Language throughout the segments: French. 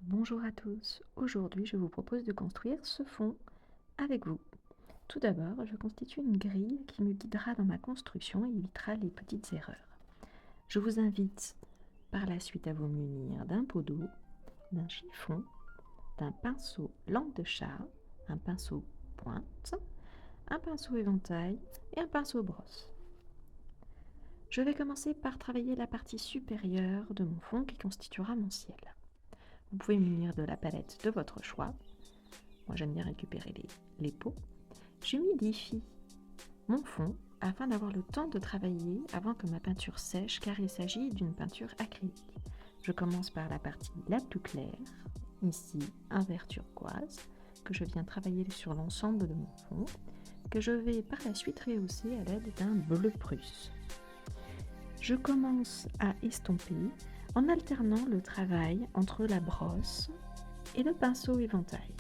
Bonjour à tous, aujourd'hui je vous propose de construire ce fond avec vous. Tout d'abord, je constitue une grille qui me guidera dans ma construction et évitera les petites erreurs. Je vous invite par la suite à vous munir d'un pot d'eau, d'un chiffon, d'un pinceau langue de chat, un pinceau pointe, un pinceau éventail et un pinceau brosse. Je vais commencer par travailler la partie supérieure de mon fond qui constituera mon ciel. Vous pouvez munir de la palette de votre choix. Moi j'aime bien récupérer les pots. J'humidifie mon fond afin d'avoir le temps de travailler avant que ma peinture sèche car il s'agit d'une peinture acrylique. Je commence par la partie la plus claire, ici un vert turquoise, que je viens travailler sur l'ensemble de mon fond, que je vais par la suite rehausser à l'aide d'un bleu prusse. Je commence à estomper en alternant le travail entre la brosse et le pinceau éventail.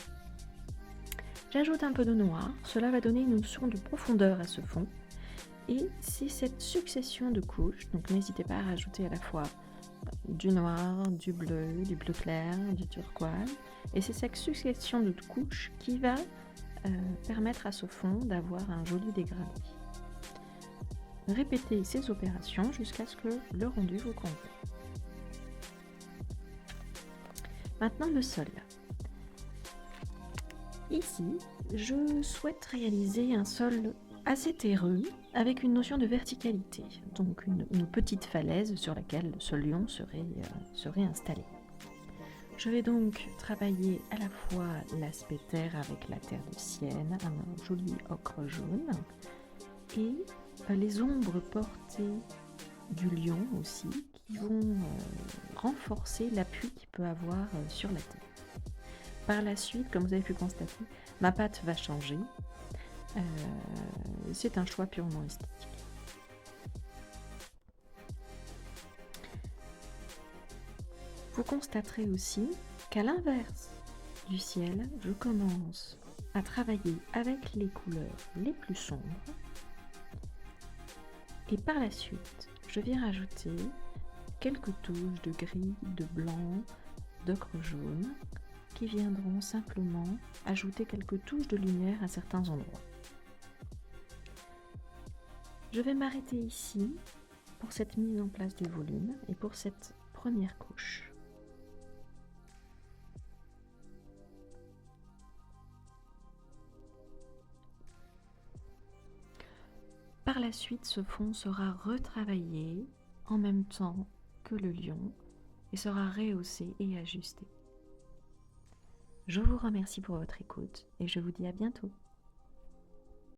J'ajoute un peu de noir, cela va donner une notion de profondeur à ce fond. Et c'est cette succession de couches, donc n'hésitez pas à rajouter à la fois du noir, du bleu clair, du turquoise. Et c'est cette succession de couches qui va permettre à ce fond d'avoir un joli dégradé. Répétez ces opérations jusqu'à ce que le rendu vous convienne. Maintenant le sol. Ici, je souhaite réaliser un sol assez terreux avec une notion de verticalité, donc une petite falaise sur laquelle ce lion serait installé. Je vais donc travailler à la fois l'aspect terre avec la terre de Sienne, un joli ocre jaune, et les ombres portées du lion aussi, qui vont renforcer l'appui qu'il peut avoir sur la terre. Par la suite, comme vous avez pu constater, ma pâte va changer. C'est un choix purement esthétique. Vous constaterez aussi qu'à l'inverse du ciel, je commence à travailler avec les couleurs les plus sombres. Et par la suite, je viens rajouter quelques touches de gris, de blanc, d'ocre jaune, qui viendront simplement ajouter quelques touches de lumière à certains endroits. Je vais m'arrêter ici pour cette mise en place du volume et pour cette première couche. Par la suite, ce fond sera retravaillé en même temps que le lion et sera rehaussé et ajusté. Je vous remercie pour votre écoute et je vous dis à bientôt.